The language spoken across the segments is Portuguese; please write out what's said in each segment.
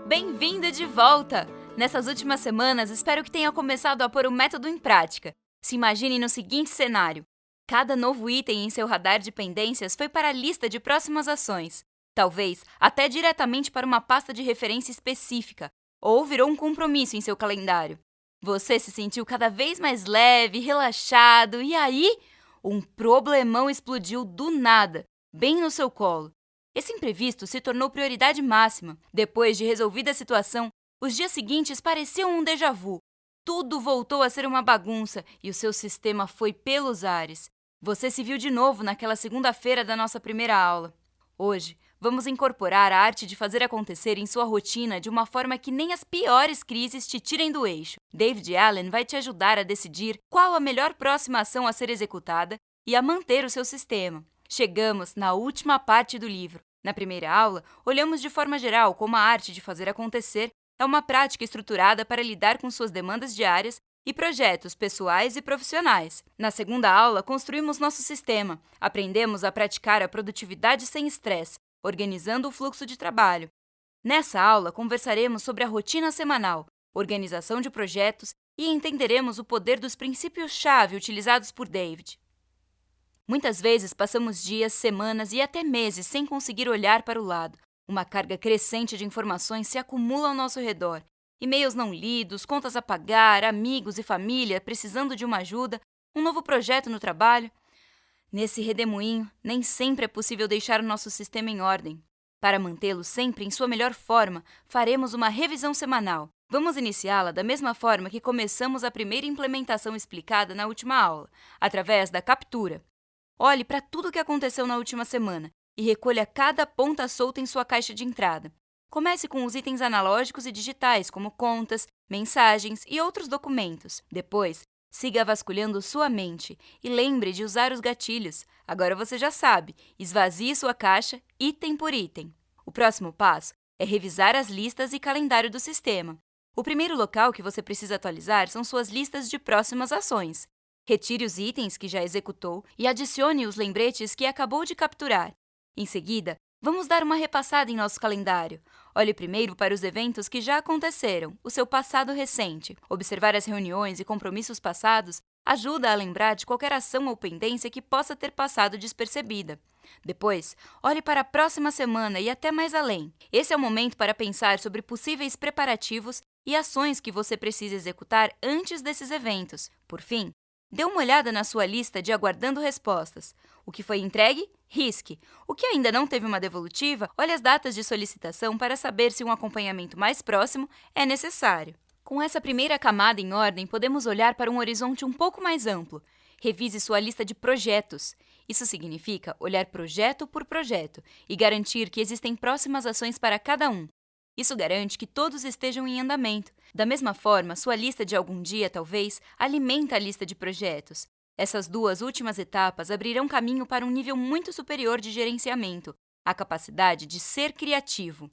Bem-vindo de volta! Nessas últimas semanas, espero que tenha começado a pôr o método em prática. Se imagine no seguinte cenário. Cada novo item em seu radar de pendências foi para a lista de próximas ações. Talvez até diretamente para uma pasta de referência específica, ou virou um compromisso em seu calendário. Você se sentiu cada vez mais leve, relaxado, e aí, um problemão explodiu do nada, bem no seu colo. Esse imprevisto se tornou prioridade máxima. Depois de resolvida a situação, os dias seguintes pareciam um déjà vu. Tudo voltou a ser uma bagunça e o seu sistema foi pelos ares. Você se viu de novo naquela segunda-feira da nossa primeira aula. Hoje, vamos incorporar a arte de fazer acontecer em sua rotina de uma forma que nem as piores crises te tirem do eixo. David Allen vai te ajudar a decidir qual a melhor próxima ação a ser executada e a manter o seu sistema. Chegamos na última parte do livro. Na primeira aula, olhamos de forma geral como a arte de fazer acontecer é uma prática estruturada para lidar com suas demandas diárias e projetos pessoais e profissionais. Na segunda aula, construímos nosso sistema. Aprendemos a praticar a produtividade sem estresse, organizando o fluxo de trabalho. Nessa aula, conversaremos sobre a rotina semanal, organização de projetos e entenderemos o poder dos princípios-chave utilizados por David. Muitas vezes passamos dias, semanas e até meses sem conseguir olhar para o lado. Uma carga crescente de informações se acumula ao nosso redor. E-mails não lidos, contas a pagar, amigos e família precisando de uma ajuda, um novo projeto no trabalho. Nesse redemoinho, nem sempre é possível deixar o nosso sistema em ordem. Para mantê-lo sempre em sua melhor forma, faremos uma revisão semanal. Vamos iniciá-la da mesma forma que começamos a primeira implementação explicada na última aula, através da captura. Olhe para tudo o que aconteceu na última semana e recolha cada ponta solta em sua caixa de entrada. Comece com os itens analógicos e digitais, como contas, mensagens e outros documentos. Depois, siga vasculhando sua mente e lembre de usar os gatilhos. Agora você já sabe, esvazie sua caixa item por item. O próximo passo é revisar as listas e calendário do sistema. O primeiro local que você precisa atualizar são suas listas de próximas ações. Retire os itens que já executou e adicione os lembretes que acabou de capturar. Em seguida, vamos dar uma repassada em nosso calendário. Olhe primeiro para os eventos que já aconteceram, o seu passado recente. Observar as reuniões e compromissos passados ajuda a lembrar de qualquer ação ou pendência que possa ter passado despercebida. Depois, olhe para a próxima semana e até mais além. Esse é o momento para pensar sobre possíveis preparativos e ações que você precisa executar antes desses eventos. Por fim, dê uma olhada na sua lista de aguardando respostas. O que foi entregue? Risque. O que ainda não teve uma devolutiva? Olhe as datas de solicitação para saber se um acompanhamento mais próximo é necessário. Com essa primeira camada em ordem, podemos olhar para um horizonte um pouco mais amplo. Revise sua lista de projetos. Isso significa olhar projeto por projeto e garantir que existem próximas ações para cada um. Isso garante que todos estejam em andamento. Da mesma forma, sua lista de algum dia, talvez, alimenta a lista de projetos. Essas duas últimas etapas abrirão caminho para um nível muito superior de gerenciamento, a capacidade de ser criativo.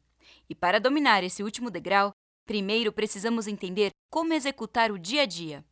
E para dominar esse último degrau, primeiro precisamos entender como executar o dia a dia.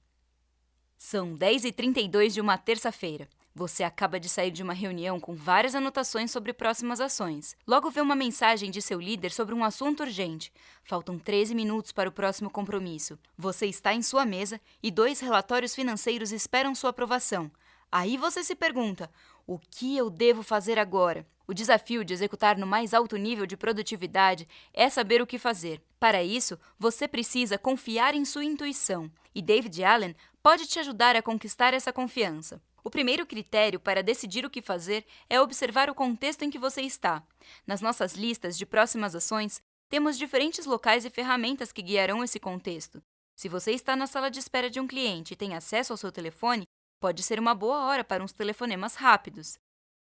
São 10h32 de uma terça-feira. Você acaba de sair de uma reunião com várias anotações sobre próximas ações. Logo vê uma mensagem de seu líder sobre um assunto urgente. Faltam 13 minutos para o próximo compromisso. Você está em sua mesa e 2 relatórios financeiros esperam sua aprovação. Aí você se pergunta, o que eu devo fazer agora? O desafio de executar no mais alto nível de produtividade é saber o que fazer. Para isso, você precisa confiar em sua intuição. E David Allen pode te ajudar a conquistar essa confiança. O primeiro critério para decidir o que fazer é observar o contexto em que você está. Nas nossas listas de próximas ações, temos diferentes locais e ferramentas que guiarão esse contexto. Se você está na sala de espera de um cliente e tem acesso ao seu telefone, pode ser uma boa hora para uns telefonemas rápidos.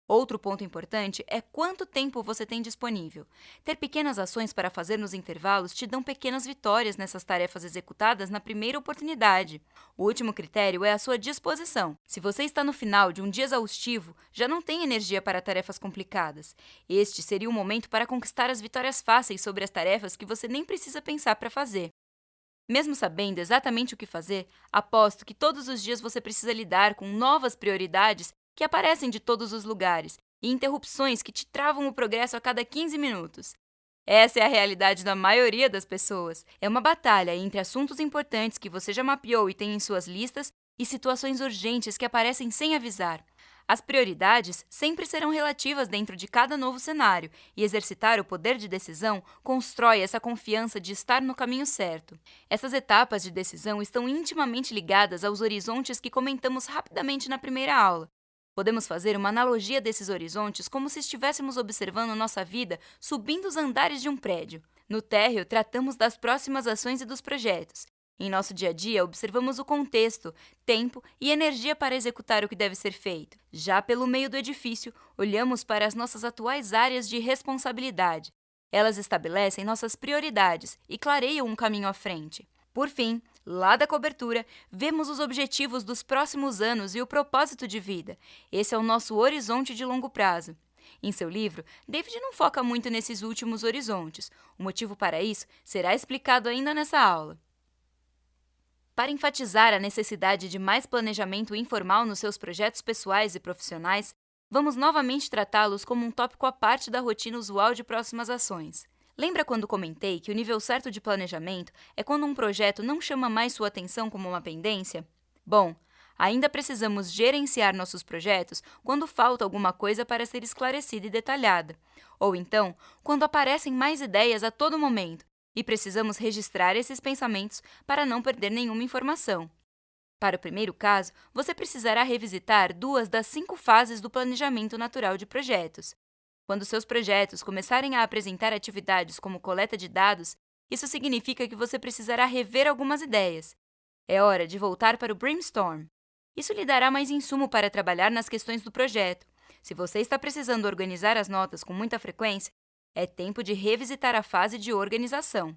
Outro ponto importante é quanto tempo você tem disponível. Ter pequenas ações para fazer nos intervalos te dão pequenas vitórias nessas tarefas executadas na primeira oportunidade. O último critério é a sua disposição. Se você está no final de um dia exaustivo, já não tem energia para tarefas complicadas. Este seria o momento para conquistar as vitórias fáceis sobre as tarefas que você nem precisa pensar para fazer. Mesmo sabendo exatamente o que fazer, aposto que todos os dias você precisa lidar com novas prioridades que aparecem de todos os lugares e interrupções que te travam o progresso a cada 15 minutos. Essa é a realidade da maioria das pessoas. É uma batalha entre assuntos importantes que você já mapeou e tem em suas listas e situações urgentes que aparecem sem avisar. As prioridades sempre serão relativas dentro de cada novo cenário, e exercitar o poder de decisão constrói essa confiança de estar no caminho certo. Essas etapas de decisão estão intimamente ligadas aos horizontes que comentamos rapidamente na primeira aula. Podemos fazer uma analogia desses horizontes como se estivéssemos observando nossa vida subindo os andares de um prédio. No térreo, tratamos das próximas ações e dos projetos. Em nosso dia a dia, observamos o contexto, tempo e energia para executar o que deve ser feito. Já pelo meio do edifício, olhamos para as nossas atuais áreas de responsabilidade. Elas estabelecem nossas prioridades e clareiam um caminho à frente. Por fim, lá da cobertura, vemos os objetivos dos próximos anos e o propósito de vida. Esse é o nosso horizonte de longo prazo. Em seu livro, David não foca muito nesses últimos horizontes. O motivo para isso será explicado ainda nessa aula. Para enfatizar a necessidade de mais planejamento informal nos seus projetos pessoais e profissionais, vamos novamente tratá-los como um tópico à parte da rotina usual de próximas ações. Lembra quando comentei que o nível certo de planejamento é quando um projeto não chama mais sua atenção como uma pendência? Bom, ainda precisamos gerenciar nossos projetos quando falta alguma coisa para ser esclarecida e detalhada. Ou então, quando aparecem mais ideias a todo momento e precisamos registrar esses pensamentos para não perder nenhuma informação. Para o primeiro caso, você precisará revisitar 2 das 5 fases do planejamento natural de projetos. Quando seus projetos começarem a apresentar atividades como coleta de dados, isso significa que você precisará rever algumas ideias. É hora de voltar para o brainstorm. Isso lhe dará mais insumo para trabalhar nas questões do projeto. Se você está precisando organizar as notas com muita frequência, é tempo de revisitar a fase de organização.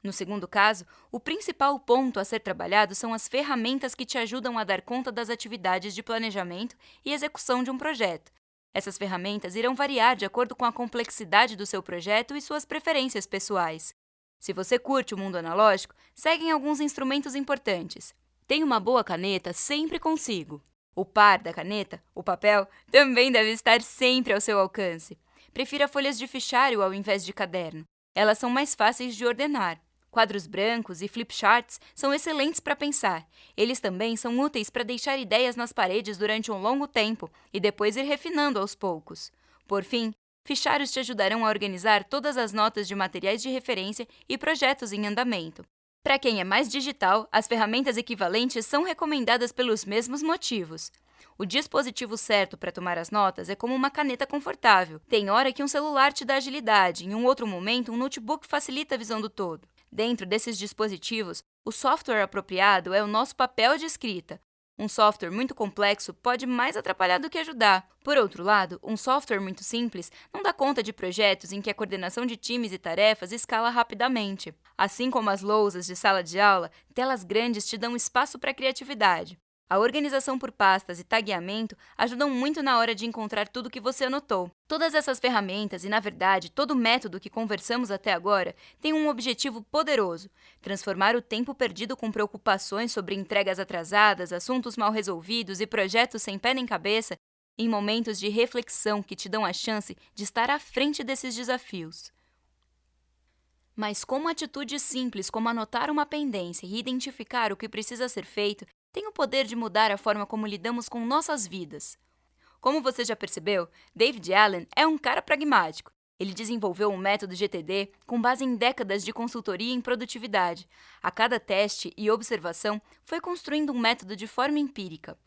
No segundo caso, o principal ponto a ser trabalhado são as ferramentas que te ajudam a dar conta das atividades de planejamento e execução de um projeto. Essas ferramentas irão variar de acordo com a complexidade do seu projeto e suas preferências pessoais. Se você curte o mundo analógico, seguem alguns instrumentos importantes. Tenha uma boa caneta sempre consigo. O par da caneta, o papel, também deve estar sempre ao seu alcance. Prefira folhas de fichário ao invés de caderno. Elas são mais fáceis de ordenar. Quadros brancos e flipcharts são excelentes para pensar. Eles também são úteis para deixar ideias nas paredes durante um longo tempo e depois ir refinando aos poucos. Por fim, fichários te ajudarão a organizar todas as notas de materiais de referência e projetos em andamento. Para quem é mais digital, as ferramentas equivalentes são recomendadas pelos mesmos motivos. O dispositivo certo para tomar as notas é como uma caneta confortável. Tem hora que um celular te dá agilidade, em um outro momento um notebook facilita a visão do todo. Dentro desses dispositivos, o software apropriado é o nosso papel de escrita. Um software muito complexo pode mais atrapalhar do que ajudar. Por outro lado, um software muito simples não dá conta de projetos em que a coordenação de times e tarefas escala rapidamente. Assim como as lousas de sala de aula, telas grandes te dão espaço para a criatividade. A organização por pastas e tagueamento ajudam muito na hora de encontrar tudo que você anotou. Todas essas ferramentas e, na verdade, todo o método que conversamos até agora tem um objetivo poderoso: transformar o tempo perdido com preocupações sobre entregas atrasadas, assuntos mal resolvidos e projetos sem pé nem cabeça em momentos de reflexão que te dão a chance de estar à frente desses desafios. Mas como atitudes simples como anotar uma pendência e identificar o que precisa ser feito tem o poder de mudar a forma como lidamos com nossas vidas. Como você já percebeu, David Allen é um cara pragmático. Ele desenvolveu um método GTD com base em décadas de consultoria em produtividade. A cada teste e observação, foi construindo um método de forma empírica.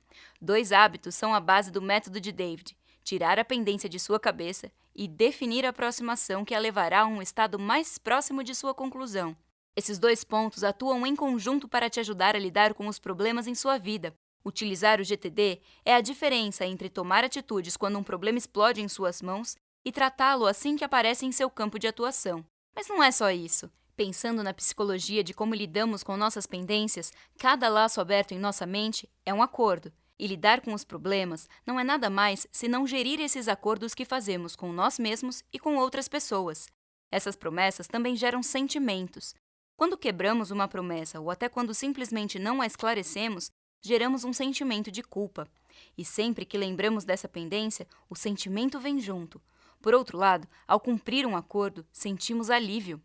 2 hábitos são a base do método de David: tirar a pendência de sua cabeça e definir a próxima ação que a levará a um estado mais próximo de sua conclusão. Esses 2 pontos atuam em conjunto para te ajudar a lidar com os problemas em sua vida. Utilizar o GTD é a diferença entre tomar atitudes quando um problema explode em suas mãos e tratá-lo assim que aparece em seu campo de atuação. Mas não é só isso. Pensando na psicologia de como lidamos com nossas pendências, cada laço aberto em nossa mente é um acordo. E lidar com os problemas não é nada mais senão gerir esses acordos que fazemos com nós mesmos e com outras pessoas. Essas promessas também geram sentimentos. Quando quebramos uma promessa ou até quando simplesmente não a esclarecemos, geramos um sentimento de culpa. E sempre que lembramos dessa pendência, o sentimento vem junto. Por outro lado, ao cumprir um acordo, sentimos alívio.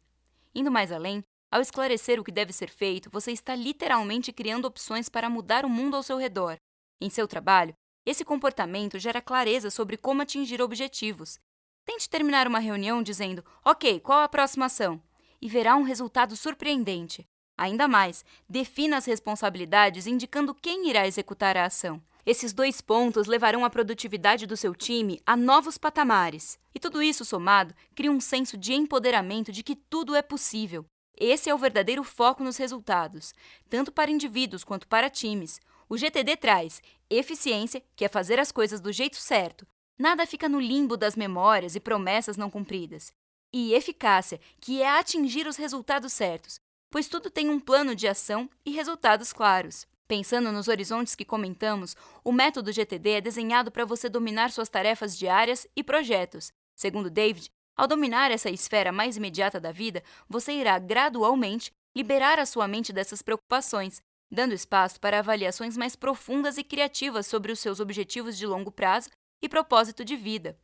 Indo mais além, ao esclarecer o que deve ser feito, você está literalmente criando opções para mudar o mundo ao seu redor. Em seu trabalho, esse comportamento gera clareza sobre como atingir objetivos. Tente terminar uma reunião dizendo: "Ok, qual a próxima ação?" e verá um resultado surpreendente. Ainda mais, defina as responsabilidades indicando quem irá executar a ação. Esses 2 pontos levarão a produtividade do seu time a novos patamares. E tudo isso somado cria um senso de empoderamento de que tudo é possível. Esse é o verdadeiro foco nos resultados, tanto para indivíduos quanto para times. O GTD traz eficiência, que é fazer as coisas do jeito certo. Nada fica no limbo das memórias e promessas não cumpridas. E eficácia, que é atingir os resultados certos, pois tudo tem um plano de ação e resultados claros. Pensando nos horizontes que comentamos, o método GTD é desenhado para você dominar suas tarefas diárias e projetos. Segundo David, ao dominar essa esfera mais imediata da vida, você irá gradualmente liberar a sua mente dessas preocupações, dando espaço para avaliações mais profundas e criativas sobre os seus objetivos de longo prazo e propósito de vida.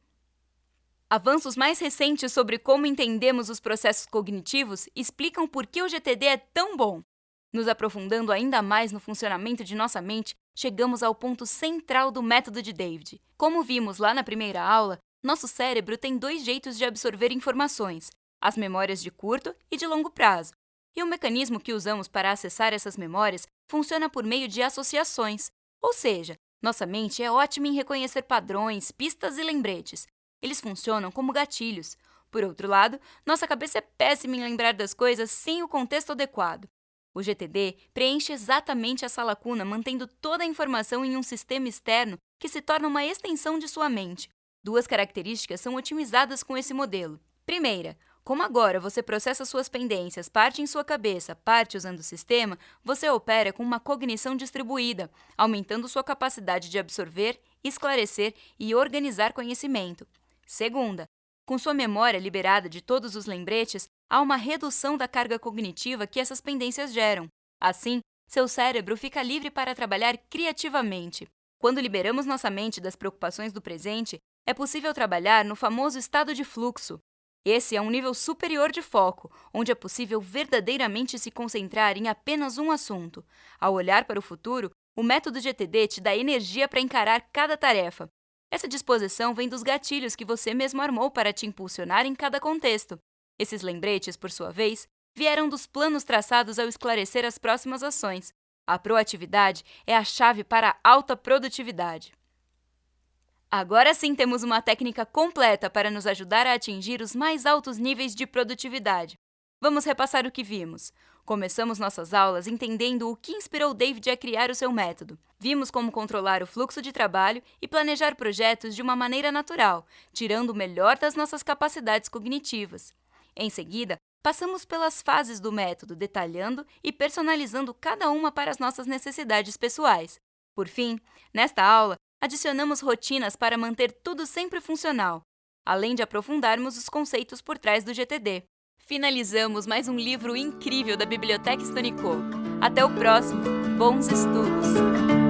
Avanços mais recentes sobre como entendemos os processos cognitivos explicam por que o GTD é tão bom. Nos aprofundando ainda mais no funcionamento de nossa mente, chegamos ao ponto central do método de David. Como vimos lá na primeira aula, nosso cérebro tem 2 jeitos de absorver informações: as memórias de curto e de longo prazo. E o mecanismo que usamos para acessar essas memórias funciona por meio de associações. Ou seja, nossa mente é ótima em reconhecer padrões, pistas e lembretes. Eles funcionam como gatilhos. Por outro lado, nossa cabeça é péssima em lembrar das coisas sem o contexto adequado. O GTD preenche exatamente essa lacuna, mantendo toda a informação em um sistema externo que se torna uma extensão de sua mente. 2 características são otimizadas com esse modelo. Primeira, como agora você processa suas pendências, parte em sua cabeça, parte usando o sistema, você opera com uma cognição distribuída, aumentando sua capacidade de absorver, esclarecer e organizar conhecimento. Segunda, com sua memória liberada de todos os lembretes, há uma redução da carga cognitiva que essas pendências geram. Assim, seu cérebro fica livre para trabalhar criativamente. Quando liberamos nossa mente das preocupações do presente, é possível trabalhar no famoso estado de fluxo. Esse é um nível superior de foco, onde é possível verdadeiramente se concentrar em apenas um assunto. Ao olhar para o futuro, o método GTD te dá energia para encarar cada tarefa. Essa disposição vem dos gatilhos que você mesmo armou para te impulsionar em cada contexto. Esses lembretes, por sua vez, vieram dos planos traçados ao esclarecer as próximas ações. A proatividade é a chave para a alta produtividade. Agora sim temos uma técnica completa para nos ajudar a atingir os mais altos níveis de produtividade. Vamos repassar o que vimos. Começamos nossas aulas entendendo o que inspirou David a criar o seu método. Vimos como controlar o fluxo de trabalho e planejar projetos de uma maneira natural, tirando o melhor das nossas capacidades cognitivas. Em seguida, passamos pelas fases do método, detalhando e personalizando cada uma para as nossas necessidades pessoais. Por fim, nesta aula, adicionamos rotinas para manter tudo sempre funcional, além de aprofundarmos os conceitos por trás do GTD. Finalizamos mais um livro incrível da Biblioteca Stony Co. Até o próximo! Bons estudos!